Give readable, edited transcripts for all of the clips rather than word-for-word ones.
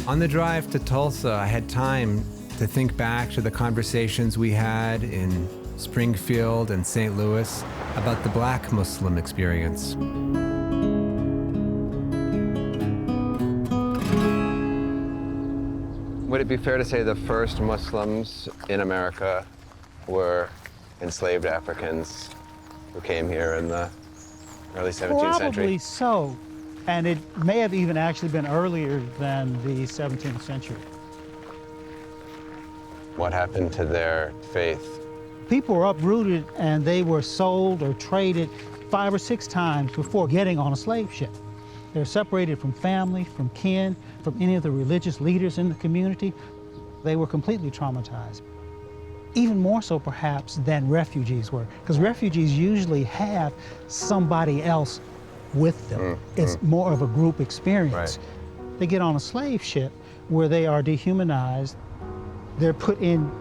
On the drive to Tulsa, I had time to think back to the conversations we had in Springfield and St. Louis about the Black Muslim experience. Would it be fair to say the first Muslims in America were enslaved Africans who came here in the early 17th century? Probably so. And it may have even actually been earlier than the 17th century. What happened to their faith? People were uprooted and they were sold or traded 5 or 6 times before getting on a slave ship. They're separated from family, from kin, from any of the religious leaders in the community. They were completely traumatized. Even more so perhaps than refugees were, because refugees usually have somebody else with them. It's more of a group experience. Right. They get on a slave ship where they are dehumanized. They're put in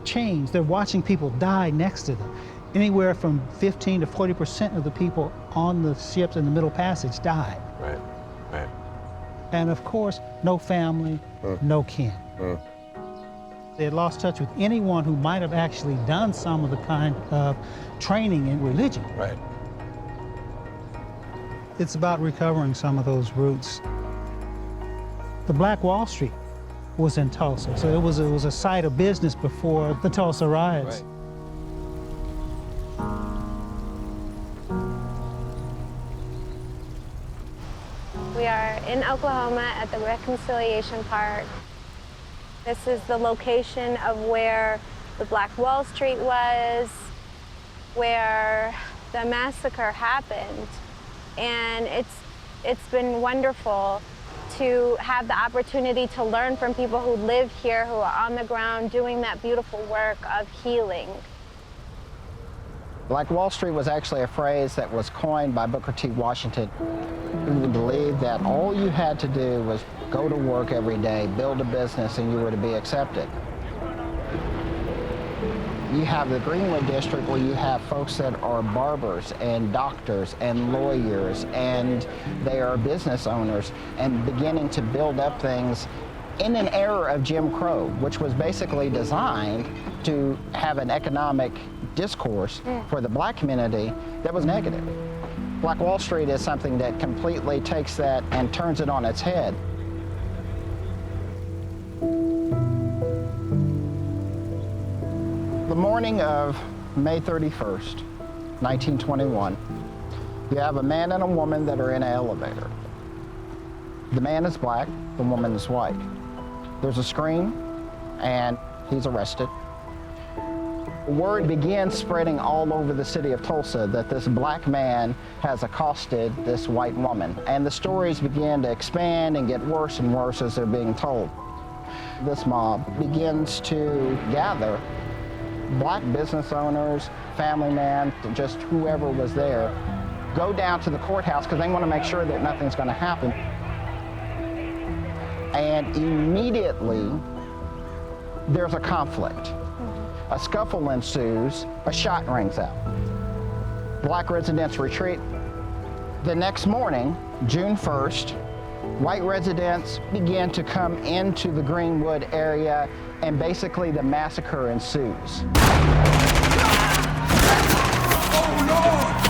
chains. They're watching people die next to them. Anywhere from 15 to 40% of the people on the ships in the Middle Passage died. Right, right. And of course, no family, no kin. They had lost touch with anyone who might have actually done some of the kind of training in religion. Right. It's about recovering some of those roots. The Black Wall Street was in Tulsa, so it was a site of business before the Tulsa riots. Right. We are in Oklahoma at the Reconciliation Park. This is the location of where the Black Wall Street was, where the massacre happened. And it's been wonderful to have the opportunity to learn from people who live here, who are on the ground doing that beautiful work of healing. Black Wall Street was actually a phrase that was coined by Booker T. Washington, who believed that all you had to do was go to work every day, build a business, and you were to be accepted. You have the Greenwood District where you have folks that are barbers and doctors and lawyers, and they are business owners and beginning to build up things in an era of Jim Crow, which was basically designed to have an economic discourse for the black community that was negative. Black Wall Street is something that completely takes that and turns it on its head. The morning of May 31st, 1921, you have a man and a woman that are in an elevator. The man is black, the woman is white. There's a scream, and he's arrested. Word begins spreading all over the city of Tulsa that this black man has accosted this white woman, and the stories begin to expand and get worse and worse as they're being told. This mob begins to gather black business owners, family men, just whoever was there, go down to the courthouse because they want to make sure that nothing's going to happen. And immediately, there's a conflict. A scuffle ensues, a shot rings out. Black residents retreat. The next morning, June 1st, white residents began to come into the Greenwood area, and basically the massacre ensues. Oh, Lord!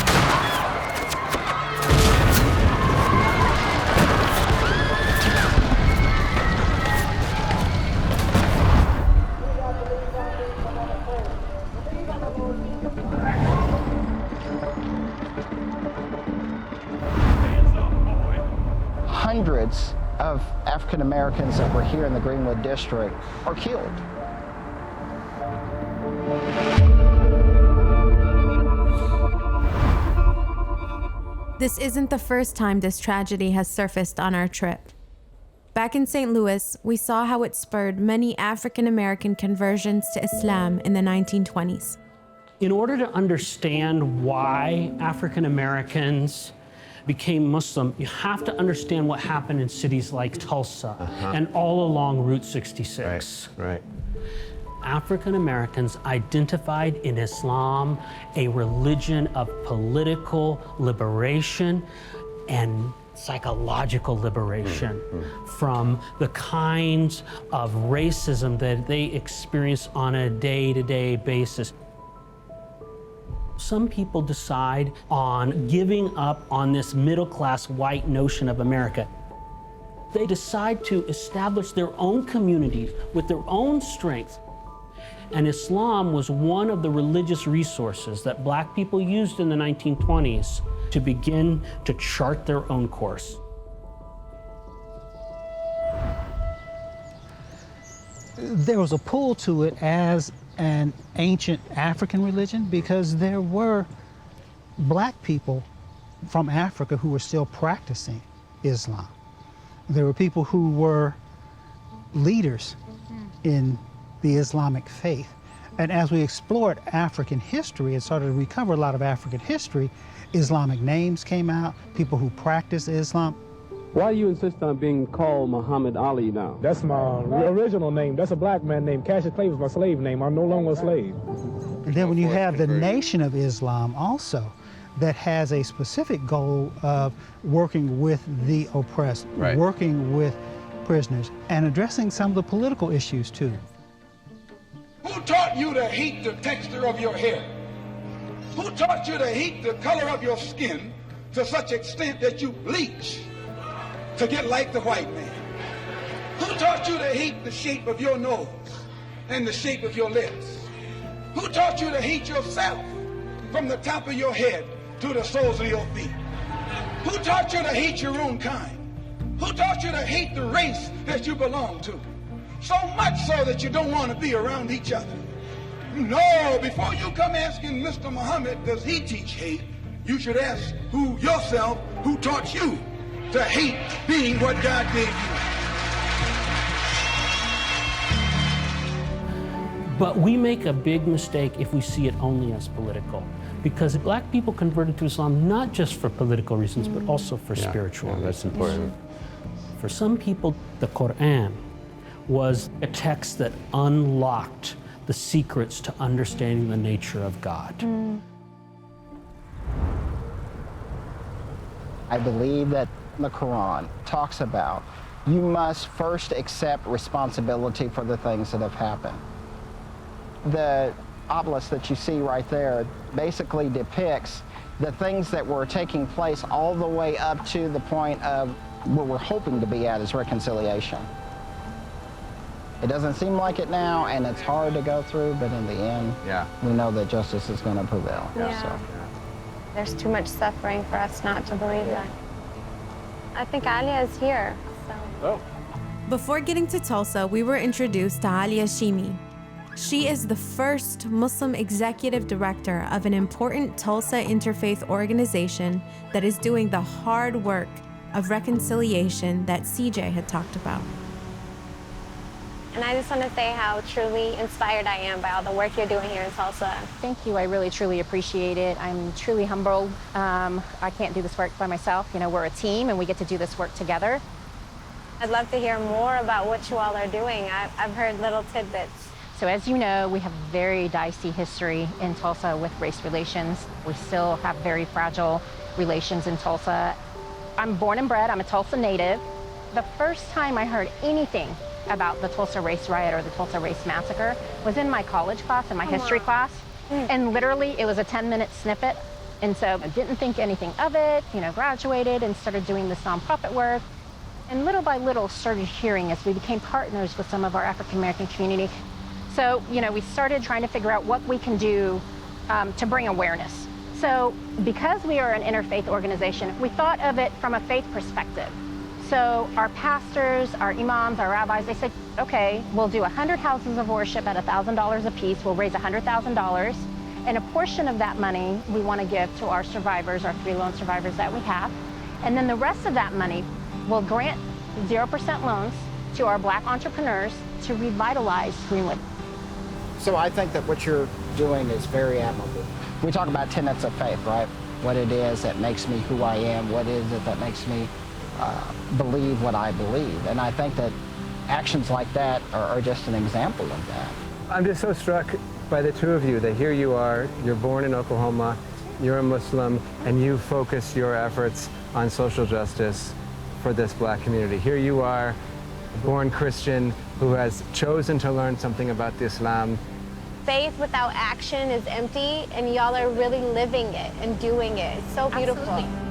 Hundreds of African Americans that were here in the Greenwood District are killed. This isn't the first time this tragedy has surfaced on our trip. Back in St. Louis, we saw how it spurred many African American conversions to Islam in the 1920s. In order to understand why African Americans became Muslim, you have to understand what happened in cities like Tulsa and all along Route 66. Right. African Americans identified in Islam a religion of political liberation and psychological liberation from the kinds of racism that they experience on a day-to-day basis. Some people decide on giving up on this middle-class white notion of America. They decide to establish their own communities with their own strength. And Islam was one of the religious resources that black people used in the 1920s to begin to chart their own course. There was a pull to it as an ancient African religion because there were black people from Africa who were still practicing Islam. There were people who were leaders in the Islamic faith. And as we explored African history and started to recover a lot of African history, Islamic names came out, people who practice Islam. Why do you insist on being called Muhammad Ali now? That's my original name. That's a black man name. Cassius Clay was my slave name. I'm no longer a slave. And then when you have the Nation of Islam also, that has a specific goal of working with the oppressed, working with prisoners, and addressing some of the political issues too. Who taught you to hate the texture of your hair? Who taught you to hate the color of your skin to such extent that you bleach to get like the white man? Who taught you to hate the shape of your nose and the shape of your lips? Who taught you to hate yourself from the top of your head to the soles of your feet? Who taught you to hate your own kind? Who taught you to hate the race that you belong to? So much so that you don't want to be around each other. No, before you come asking Mr. Muhammad, does he teach hate? You should ask yourself, who taught you to hate being what God gave you? But we make a big mistake if we see it only as political, because black people converted to Islam not just for political reasons, but also for spiritual reasons. That's important. For some people, the Quran was a text that unlocked the secrets to understanding the nature of God. I believe that the Quran talks about you must first accept responsibility for the things that have happened. The obelisk that you see right there basically depicts the things that were taking place all the way up to the point of where we're hoping to be at is reconciliation. It doesn't seem like it now, and it's hard to go through, but in the end, we know that justice is going to prevail. So. There's too much suffering for us not to believe that. I think Alia is here. So. Before getting to Tulsa, we were introduced to Alia Shimi. She is the first Muslim executive director of an important Tulsa interfaith organization that is doing the hard work of reconciliation that CJ had talked about. And I just want to say how truly inspired I am by all the work you're doing here in Tulsa. Thank you. I really, truly appreciate it. I'm truly humbled. I can't do this work by myself. You know, we're a team and we get to do this work together. I'd love to hear more about what you all are doing. I've heard little tidbits. So as you know, we have a very dicey history in Tulsa with race relations. We still have very fragile relations in Tulsa. I'm born and bred. I'm a Tulsa native. The first time I heard anything about the Tulsa race riot or the Tulsa race massacre was in my college class, in my history class. And literally it was a 10-minute snippet. And so I didn't think anything of it, you know, graduated and started doing this nonprofit work. And little by little started hearing as we became partners with some of our African-American community. So, you know, we started trying to figure out what we can do to bring awareness. So because we are an interfaith organization, we thought of it from a faith perspective. So our pastors, our imams, our rabbis, they said, okay, we'll do 100 houses of worship at $1,000 a piece. We'll raise $100,000. And a portion of that money we want to give to our survivors, our 3 loan survivors that we have. And then the rest of that money we'll grant 0% loans to our black entrepreneurs to revitalize Greenwood. So I think that what you're doing is very admirable. We talk about tenets of faith, right? What it is that makes me who I am, what is it that makes me believe what I believe. And I think that actions like that are just an example of that. I'm just so struck by the two of you that here you are, you're born in Oklahoma, you're a Muslim, and you focus your efforts on social justice for this black community. Here you are, a born Christian who has chosen to learn something about the Islam. Faith without action is empty, and y'all are really living it and doing it. It's so beautiful. Absolutely.